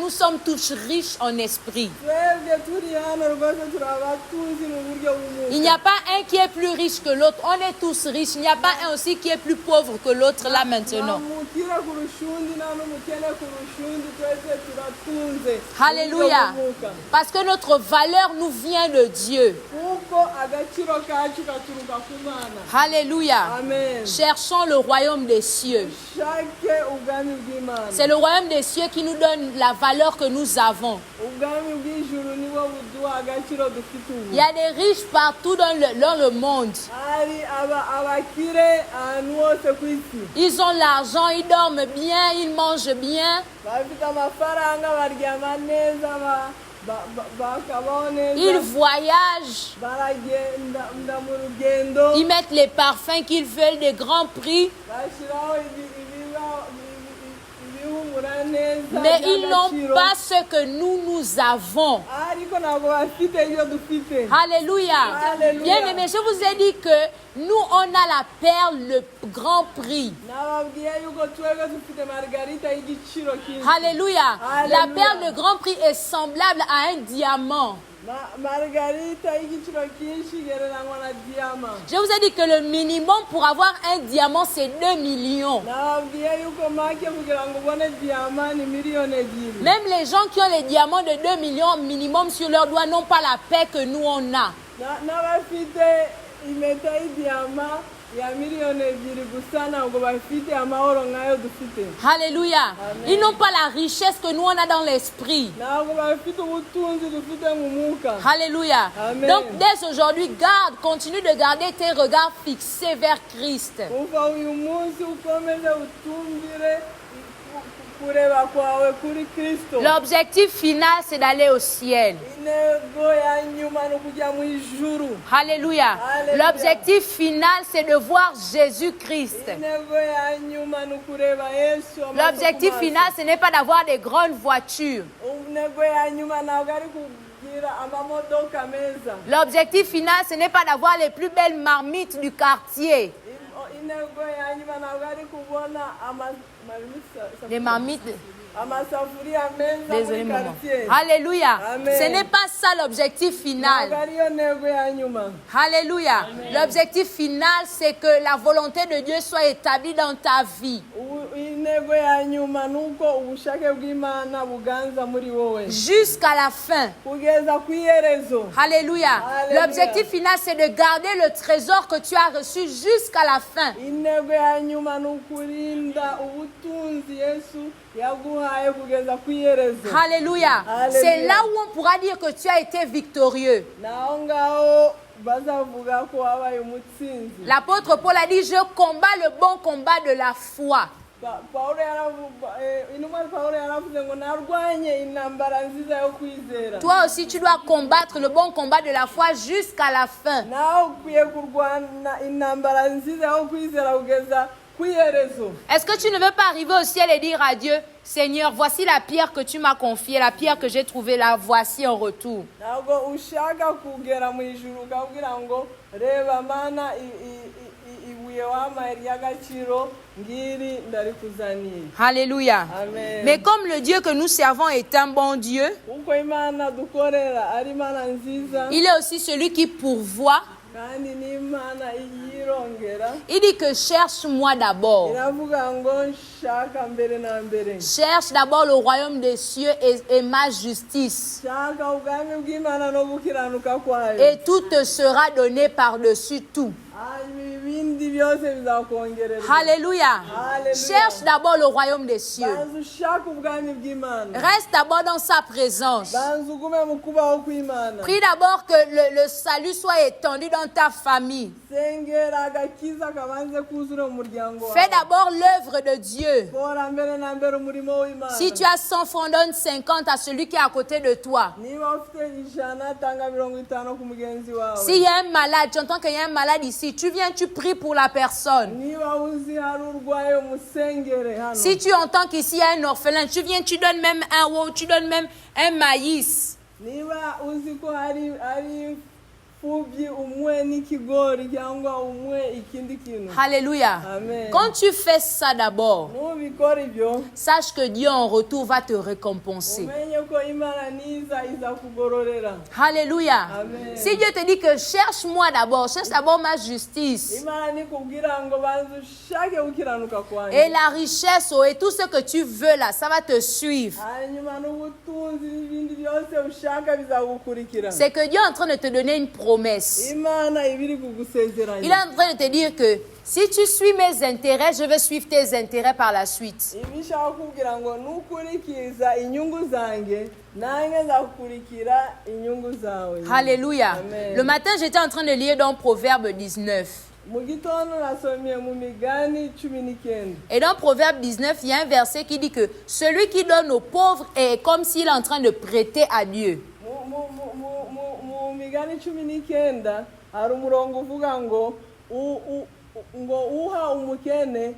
sommes tous riches en esprit. Twebwe turi hano rwose turi abatuzi mu buryo Il n'y a bw'umwuka. pas un qui est plus riche que l'autre. On est tous riches. Il n'y a pas un aussi qui est plus pauvre que l'autre là Nta maintenant. mukire kurusha undi, nta n'umukene kurusha undi, twese turatunze. Alléluia. Mu buryo bw'umwuka. Parce que notre valeur nous vient de Dieu. Kuko agaciro kacu gaturuka ku Mana. Alléluia. Amen. Cherchons le royaume des cieux. Shake ubwami bw'Imana. C'est le royaume des cieux qui nous donne la valeur que nous avons. Ubwami bw'ijuru nibo buduha agaciro dufite ubu. Il y a des riches partout dans le monde. Hari abakire ahantu hose ku isi. Ils ont l'argent, ils dorment bien, ils mangent bien. Bafite amafaranga, baryama neza, bakabaho neza. Ils voyagent. Baragenda mu rugendo. Ils mettent les parfums qu'ils veulent, des grands prix. Bashyiraho ibihumura neza. Mais ils n'ont by'agaciro. pas ce que nous avons. Ariko ntabwo bafite ibyo dufite. Alléluia. Alléluia. Bien aimé, je vous ai dit que nous, on a la perle, le grand prix. Nababwiye yuko twebwe dufite margarita y'igiciro kinshi. Alléluia. Alléluia. La perle de grand prix est semblable à un diamant. Margarita y'igiciro kinshi gereranywa na diama. Je vous ai dit que le minimum pour avoir un diamant, c'est 2 millions. Nababwiye yuko make kugira ngo ubone diama ni miliyoni ebyiri. Même les gens qui ont les diamants de 2 millions minimum sur leurs doigts n'ont pas la paix que nous on a. N'abafite impeta y'idiyama ya miliyoni ebyiri gusa ntabwo bafite amahoro nk'ayo dufite. Alléluia. Amen. Ils n'ont pas la richesse que nous on a dans l'esprit. Ntabwo bafite ubutunzi dufite mu mwuka. Alléluia. Amen. Donc dès aujourd'hui, continue de garder tes regards fixés vers Christ. Kuva uyu munsi ukomeze utumbire kureba kwawe kuri Kristo. L'objectif final, c'est d'aller au ciel. Intego ya nyuma ni ukujya mu ijuru. Alléluia. Alléluia. L'objectif final, c'est de voir Jésus-Christ. Intego ya nyuma ni ukureba Yesu amaso L'objectif ku maso. final, ce n'est pas d'avoir des grandes voitures. Intego ya nyuma ntabwo ari kugira amamodoka meza. L'objectif final, ce n'est pas d'avoir les plus belles marmites du quartier. Intego ya nyuma ntabwo ari kubona Les marmites. amasafuriya meza Désolé, muri maman. quartier. Alléluia. Amen. Ce n'est pas ça l'objectif final. Ntabwo ariyo ntego ya nyuma. Alléluia. L'objectif final, c'est que la volonté de Dieu soit établie dans ta vie. Intego intego ya nyuma nuko ubushake bw'Imana buganza muri wowe jusqu'à la fin. kugeza ku iherezo. Alléluia. Alléluia. L'objectif final, c'est de garder le trésor que tu as reçu jusqu'à la fin. intego ya nyuma nukurinda ubutunzi Yesu yaguhaye kugeza ku iherezo. Alléluia. Alléluia. C'est là où on pourra dire que tu as été victorieux. naho ngaho bazavuga ko wabaye umutsinzi. L'apôtre Paul a dit, je combats le bon combat de la foi. intumwa Pawulo yaravuze ngo narwanye intambara nziza yo kwizera. Toi aussi, tu dois combattre le bon combat de la foi jusqu'à la fin. nawe ukwiye kurwana intambara nziza yo kwizera kugeza ku iherezo. Est-ce que tu ne veux pas arriver au ciel et dire à Dieu, Seigneur, voici la pierre que tu m'as confiée, la pierre que j'ai trouvée là, voici en retour. ntabwo ushaka kugera mu ijuru ukabwira ngo reba mana ibuye wampaye ry'agaciro ngiri ndarikuzaniye. Alléluia. Amen. Mais comme le Dieu que nous servons est un bon Dieu, kuko Imana dukorera ari Imana nziza il est aussi celui qui pourvoit. kandi ni Imana yirongera. Il dit que cherche-moi d'abord. iravuga ngo shaka mbere na mbere. Cherche d'abord le royaume des cieux et ma justice. shaka ubwami bw'Imana no gukiranuka kwayo. Et tout te sera donné par-dessus tout. ibindi byose bizakongererwa. Alléluia. Alléluia. Cherche d'abord le royaume des cieux. banza ushaka ubwami bw'Imana. Reste d'abord dans sa présence. banza ugume mu kubaho kw'Imana. Prie d'abord que le salut soit étendu dans ta famille. sengera agakiza kabanze kuzura mu muryango wawe. Fais d'abord l'œuvre de Dieu. kora mbere na mbere umurimo w'Imana. Si tu as 100 francs, donne 50 à celui qui est à côté de toi. niba ufite ijana tanga 50 ku mugenzi wawe. S'il y a un malade, tu entends qu'il y a un malade ici, tu viens, tu pries pour la personne. niba uzi hari urwaye umusengere hano. Si tu entends qu'ici il y a un orphelin, tu viens, tu donnes même un veau, tu donnes même un maïs. niba uzi ko hari imfubyi umwe n'ikigori cyangwa umwe ikindi kintu. Alléluia. Amen. Quand tu fais ça d'abord, nubikora ibyo sache que Dieu en retour va te récompenser. umenye ko Imana niza iza kugororera. Alléluia. Amen. Si Dieu te dit que cherche-moi d'abord, cherche d'abord ma justice Imana nikubwira ngo banza ushake gukiranuka kwanjye. et la richesse et tout ce que tu veux là, ça va te suivre. hanyuma n'ubutunzi n'ibindi byose ushaka bizagukurikira. C'est que Dieu est en train de te donner une promesse. Imana ibiri Il kugusezeranya. est en train de te dire que si tu suis mes intérêts, je vais suivre tes intérêts par la suite. ibi nshaka kukubwira ngo nukurikiza inyungu zanjye nanjye nzakurikira inyungu zawe. Alléluia. Amen. Le matin, j'étais en train de lire dans Proverbe 19. mu gitondo nasomye mu migani 19. Et dans Proverbe 19, il y a un verset qui dit que celui qui donne aux pauvres est comme s'il est en train de prêter à Dieu. mu migani 19 hari umurongo uvuga ngo uha umukene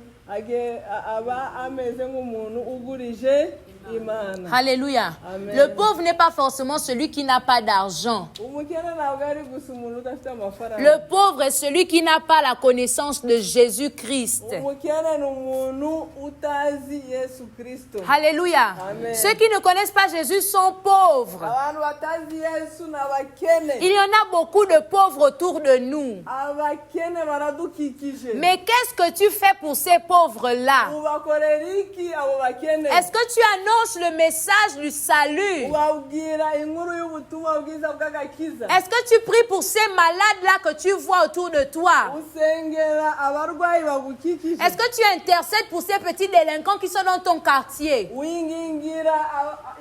aba ameze nk'umuntu ugurije Imana. Alléluia. Amen. Le pauvre n'est pas forcément celui qui n'a pas d'argent. umukene ntabwo ari gusa umuntu udafite amafaranga. Le pauvre est celui qui n'a pas la connaissance de Jésus-Christ. umukene ni umuntu utazi Yesu Kristo. Alléluia. Amen. Ceux qui ne connaissent pas Jésus sont pauvres. abantu batazi Yesu ni abakene. Il y en a beaucoup de pauvres autour de nous. abakene baradukikije. Mais qu'est-ce que tu fais pour ces pauvres-là? ubakorera iki abo bakene? Est-ce que tu annonces le message du salut? ubabwira inkuru y'ubutumwa bwiza bw'agakiza? Est-ce que tu pries pour ces malades-là que tu vois autour de toi? usengera abarwayi bagukikije? Est-ce que tu intercèdes pour ces petits délinquants qui sont dans ton quartier? wingingira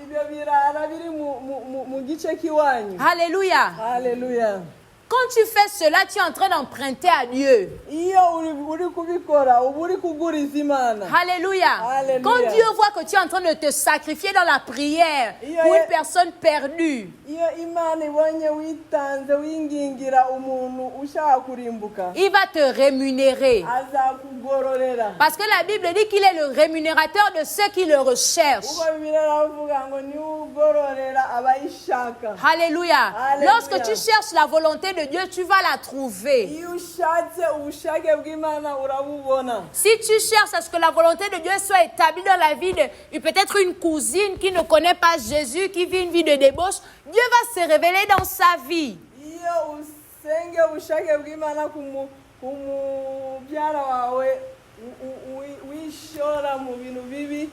ibyo birara biri mu gice kiwanyu? Alléluia. Haleluya. Quand tu fais cela, tu es en train d'emprunter à Dieu. iyo uri kubikora uba uri kuguriza Imana. Alléluia. Alléluia. Quand Dieu voit que tu es en train de te sacrifier dans la prière pour une personne perdue, iyo Imana ibonye witanze wingingira umuntu ushaka kurimbuka, il va te rémunérer. azakugororera. Parce que la Bible dit qu'il est le rémunérateur de ceux qui le recherchent. ubwo Bibiliya iravuga ngo niwe ugororera abayishaka. Alléluia. Alléluia. Lorsque tu cherches la volonté de Dieu, tu vas la trouver. iyo ushatse ubushake bw'Imana urabubona. Si tu cherches à ce que la volonté de Dieu soit établie dans la vie de peut-être une cousine qui ne connaît pas Jésus, qui vit une vie de débauche, Dieu va se révéler dans sa vie. iyo usenge ubushake bw'Imana ku mubyara wawe nitwishora mu bintu bibi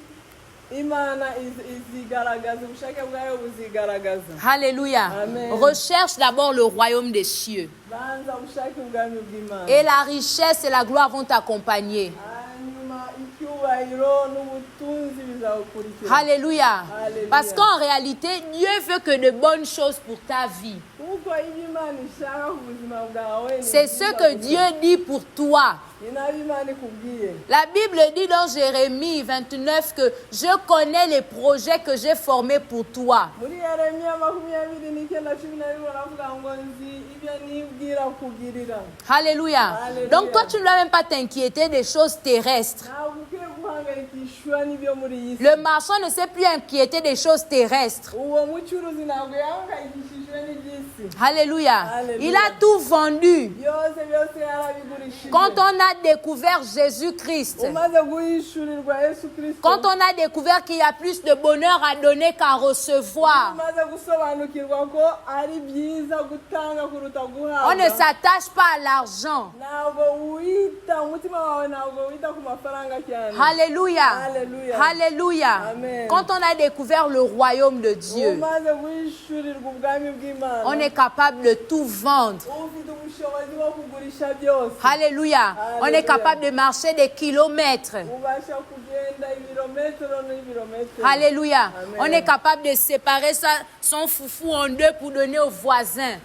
imana izigaragaza ubushake bwayo buzigaragaza. Alléluia. Amen. Recherche d'abord le royaume des cieux. Banza ubushake ubwami bw'Imana. Et la richesse et la gloire vont t'accompagner. Hanyuma icyubahiro n'ubutunzi bizagukurikira. Alléluia. Alléluia. Parce qu'en réalité, Dieu veut que de bonnes choses pour ta vie. Kuko ibyo Imana ishaka ku buzima bwawe C'est ce que Dieu dit pour toi. ni nabyo Imana ikubwiye. La Bible dit dans Jérémie 29 que je connais les projets que j'ai formés pour toi. Muri Yeremiya 29:12 baravuga ngo nzi ibyo nibwira kugirira. Alléluia. Alléluia. Donc toi, tu ne dois même pas t'inquiéter des choses terrestres. Ntabwo ukwiye guhangayikishwa n'ibyo muri iyi si. Le marchand ne s'est plus inquiété des choses terrestres. Uwo mucuruzi ntabwo yahangayikishijwe n'iby'isi. Alléluia. Alléluia. Il a tout vendu. byose yarabigurishije. Quand on a découvert Jésus-Christ, Umaze guhishurirwa Yesu Kristo. quand on a découvert qu'il y a plus de bonheur à donner qu'à recevoir, Umaze gusobanukirwa ko ari byiza gutanga kuruta guhabwa. on ne s'attache pas à l'argent. Ntabwo wita umutima wawe ntabwo wita ku mafaranga cyane. Alléluia. Alléluia. Alléluia. Amen. Quand on a découvert le royaume de Dieu, Umaze guhishurirwa ubwami bw'Imana. on est capable de tout vendre. Ufite ubushobozi bwo kugurisha byose. Alléluia. On est Alléluia. capable de marcher des kilomètres. Ubasha kugenda ibirometero n'ibirometero. Alléluia. Amen. On est capable de séparer son foufou en deux pour donner aux voisins.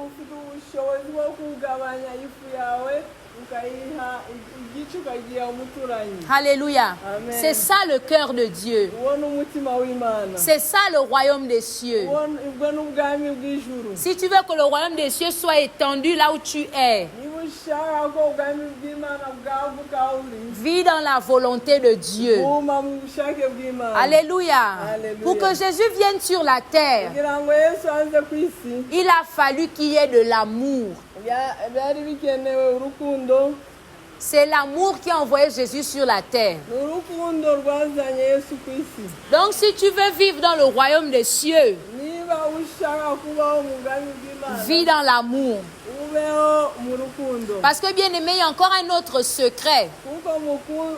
Ufite ubushobozi bwo kugabanya ifu yawe ukayiha igice ukagiha umuturanyi. Alléluia. Amen. C'est ça le cœur de Dieu. Uwo ni umutima w'Imana. C'est ça le royaume des cieux. Ubwo ni ubwami bw'ijuru. Si tu veux que le royaume des cieux soit étendu là où tu es, Niba ushaka ko ubwami bw'Imana bwaguka aho uri, vis dans la volonté de Dieu. guma mu bushake bw'Imana. Alléluia. Alléluia. Pour que Jésus vienne sur la terre, Kugira ngo Yesu aze ku isi, il a fallu qu'il y ait de l'amour. byari bikenewe urukundo. C'est l'amour qui a envoyé Jésus sur la terre. Ni urukundo rwazanye Yesu ku isi. Donc si tu veux vivre dans le royaume des cieux, Niba ushaka kubaho mu bwami bw'Imana, vis dans l'amour. ubeho mu rukundo. Parce que bien aimé, il y a encore un autre secret. Kuko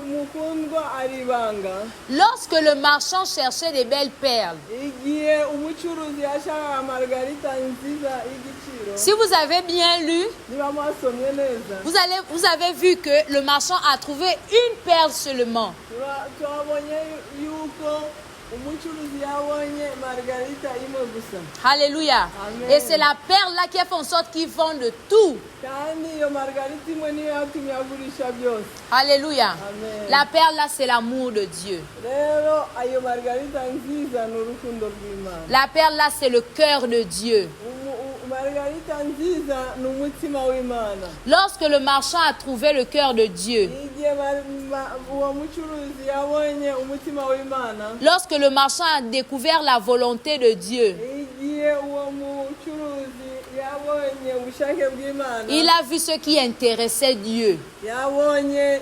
mukundwa ari ibanga. Lorsque le marchand cherchait des belles perles, Igihe umucuruzi yashakaga margarita nziza y'igiciro, si vous avez bien lu, niba mwasomye neza, vous avez vu que le marchand a trouvé une perle seulement. twabonye yuko umucuruzi yabonye margarita imwe gusa. Alléluia. Amen. Et c'est la perle là qui a fait en sorte qu'ils vendent tout. Kandi iyo margarita imwe niyo yatumye agurisha byose. Alléluia. Amen. La perle là, c'est l'amour de Dieu. Rero ayo margarita nziza ni urukundo rw'Imana. La perle là, c'est le cœur de Dieu. Margarita nziza ni umutima w'Imana. Lorsque le marchand a trouvé le cœur de Dieu, Igihe uwo mucuruzi yabonye umutima w'Imana, lorsque le marchand a découvert la volonté de Dieu, igihe uwo mucuruzi yabonye ubushake bw'Imana, il a vu ce qui intéressait Dieu. yabonye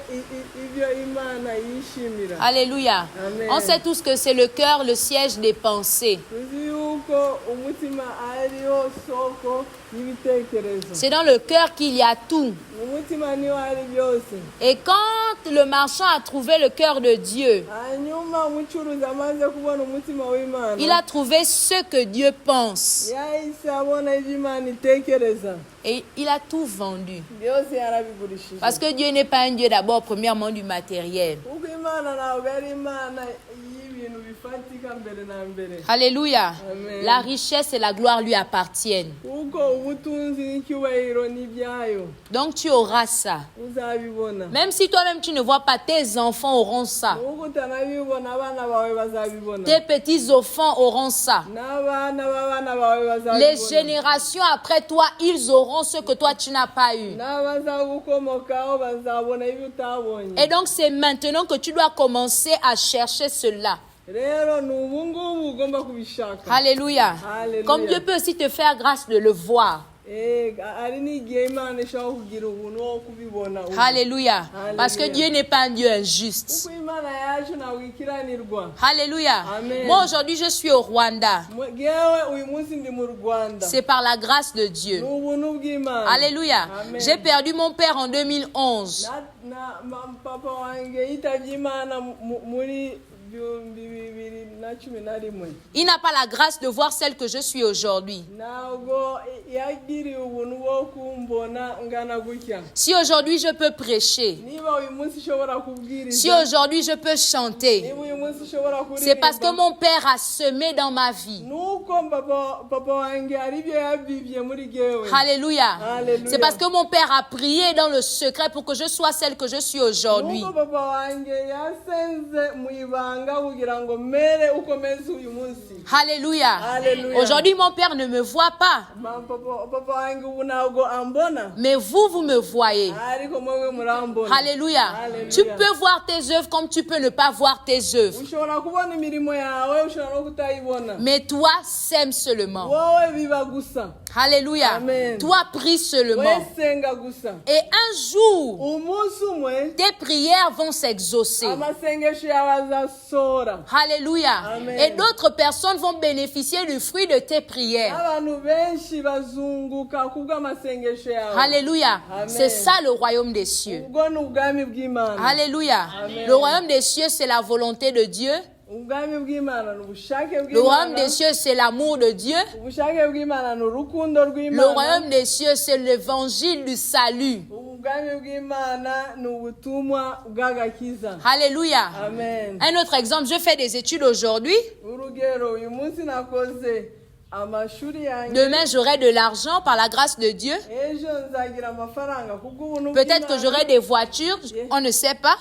ibyo Imana yishimira. Alléluia. Amen. On sait tous que c'est le cœur, le siège des pensées. Tuzi yuko umutima ariyo soko y'ibitekerezo. C'est dans le cœur qu'il y a tout. Umutima niwo ari byose. Et quand le marchand a trouvé le cœur de Dieu, Hanyuma umucuruzi amaze kubona umutima w'Imana, il a trouvé ce que Dieu pense. yahise abona ibyo Imana itekereza. Et il a tout vendu. Byose yarabigurishije. Parce que Dieu n'est pas un Dieu d'abord, premièrement, du matériel. Kuko Imana ntabwo ari Imana y'ibintu bifatika mbere na mbere. Alléluia. Amen. La richesse et la gloire lui appartiennent. Kuko ubutunzi n'icyubahiro ni ibyayo. Donc tu auras ça. Uzabibona. Même si toi-même tu ne vois pas, tes enfants auront ça. Nuko utanabibona abana bawe bazabibona. Tes petits-enfants auront ça. N'abana b'abana bawe bazabibona. Les générations après toi, ils auront ce que toi tu n'as pas eu. N'abazagukomokaho bazabona ibyo utabonye. Et donc c'est maintenant que tu dois commencer à chercher cela. Rero ni ubu ngubu ugomba kubishaka. Alléluia. Alléluia. Comme Dieu peut aussi te faire grâce de le voir. Ari n'igihe Imana ishobora kugira ubuntu wo kubibona. Alléluia. Parce que Alléluia. Dieu n'est pas un Dieu injuste. Kuko Imana yacu ntabwo ikiranirwa. Alléluia. Amen. Moi aujourd'hui je suis au Rwanda. Ngewe uyu munsi ndi mu Rwanda. C'est par la grâce de Ni Dieu. ubuntu bw'Imana. Alléluia. Amen. J'ai perdu mon père en 2011. papa wange yitabye Imana muri il n'a pas la grâce de voir celle que je suis aujourd'hui. Si aujourd'hui je peux prêcher, si aujourd'hui je peux chanter, c'est parce que mon Père a semé dans ma vie. Alléluia. C'est parce que mon Père a prié dans le secret pour que je sois celle que je suis aujourd'hui. Alléluia. Aujourd'hui, mon Père ne me voit pas. Mais vous me voyez. Alléluia. Tu peux voir tes œuvres comme tu peux ne pas voir tes œuvres. Mais toi, sème seulement. Alléluia. Amen. Toi, prie seulement. Et un jour, tes prières vont s'exaucer. Alléluia. Amen. Et d'autres personnes vont bénéficier du fruit de tes prières. Alléluia. C'est ça le royaume des cieux. Alléluia. Amen. Le royaume des cieux, c'est la volonté de Dieu. Le royaume des cieux, c'est l'amour de Dieu. Le royaume des cieux, c'est l'évangile du salut. Alléluia. Amen. Un autre exemple, je fais des études aujourd'hui. Demain, j'aurai de l'argent par la grâce de Dieu. Peut-être que j'aurai des voitures, on ne sait pas.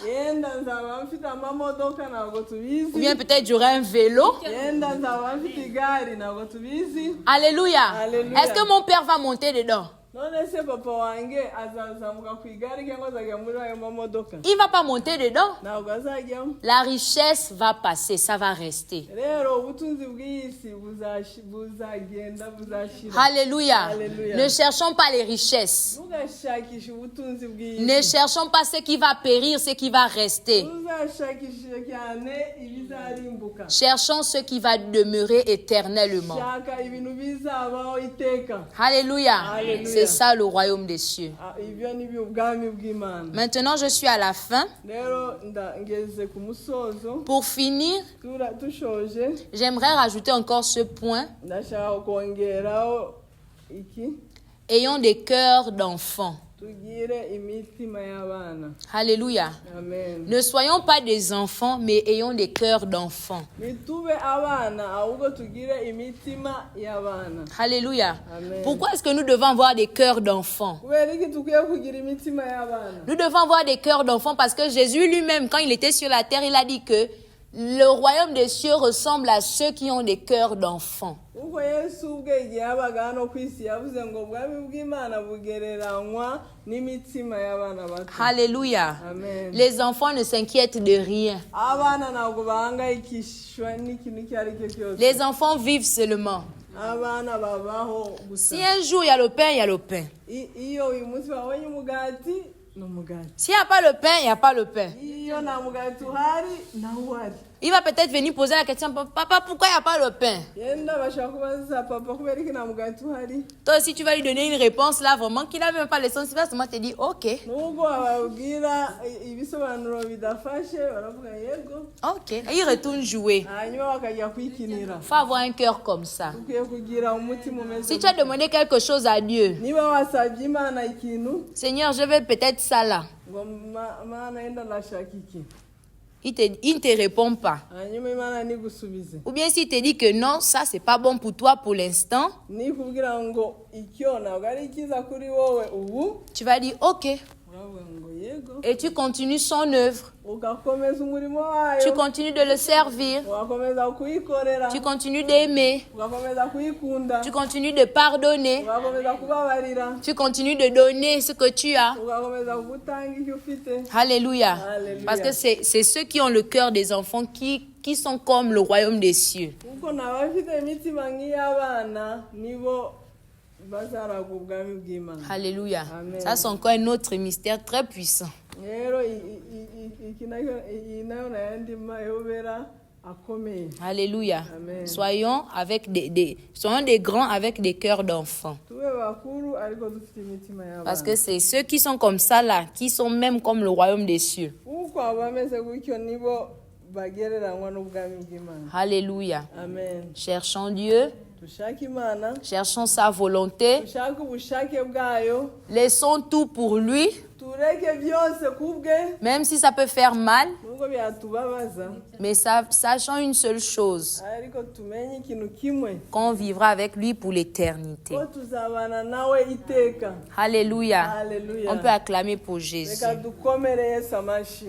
Ou bien peut-être j'aurai un vélo. Alléluia. Alléluia. Est-ce que mon Père va monter dedans? Il ne va pas monter dedans. La richesse va passer, ça va rester. Alléluia. Alléluia. Ne cherchons pas les richesses. Ne cherchons pas ce qui va périr, ce qui va rester. Cherchons ce qui va demeurer éternellement. Alléluia. Alléluia. C'est ça le royaume des cieux. Maintenant, je suis à la fin. Pour finir, j'aimerais rajouter encore ce point. Ayons des cœurs d'enfants. Alléluia. Amen. Ne soyons pas des enfants, mais ayons des cœurs d'enfants. Alléluia. Amen. Pourquoi est-ce que nous devons avoir des cœurs d'enfants? Nous devons avoir des cœurs d'enfants parce que Jésus lui-même, quand il était sur la terre, il a dit que le royaume des cieux ressemble à ceux qui ont des cœurs d'enfants. Alléluia. Amen. Les enfants ne s'inquiètent de rien. Les enfants vivent seulement. Si un jour il y a le pain, il y a le pain. S'il n'y a pas le pain, il n'y a pas le pain. Il va peut-être venir poser la question, papa, pourquoi il n'y a pas le pain? Toi aussi, tu vas lui donner une réponse là, vraiment, qu'il n'a même pas le sens. Il va seulement te dire, ok. Ok. Et il retourne jouer. Il faut avoir un cœur comme ça. Si tu as demandé quelque chose à Dieu, Seigneur, je veux peut-être ça là. Il ne te répond pas. Ou bien s'il te dit que non, ça c'est pas bon pour toi pour l'instant, tu vas dire ok. Et tu continues son œuvre. Tu continues de le servir. Tu continues d'aimer. Tu continues de pardonner. Tu continues de donner ce que tu as. Alléluia. Alléluia. Parce que c'est ceux qui ont le cœur des enfants qui sont comme le royaume des cieux. Alléluia. Amen. Ça c'est encore un autre mystère très puissant. akomeye. Alléluia. Amen. Soyons soyons des grands avec des cœurs d'enfants. Tube bakuru ariko dufite imitima y'abana. Parce que c'est ceux qui sont comme ça là, qui sont même comme le royaume des cieux. Uko abameze gutyo nibo bagereranywa n'ubwami bw'Imana. Alléluia. Amen. Cherchons Dieu. Dushake Imana. Cherchons sa volonté. Dushake ubushake bwayo. Laissons tout pour lui. Tureke byose kubwe. Même si ça peut faire mal. Nubwo byatubabaza. Mais sachons une seule chose. Ariko tumenye ikintu kimwe. Qu'on vivra avec lui pour l'éternité. Ko tuzabana nawe iteka. Alléluia. Alléluia. On peut acclamer pour Jésus. Reka dukomere Yesu amashi.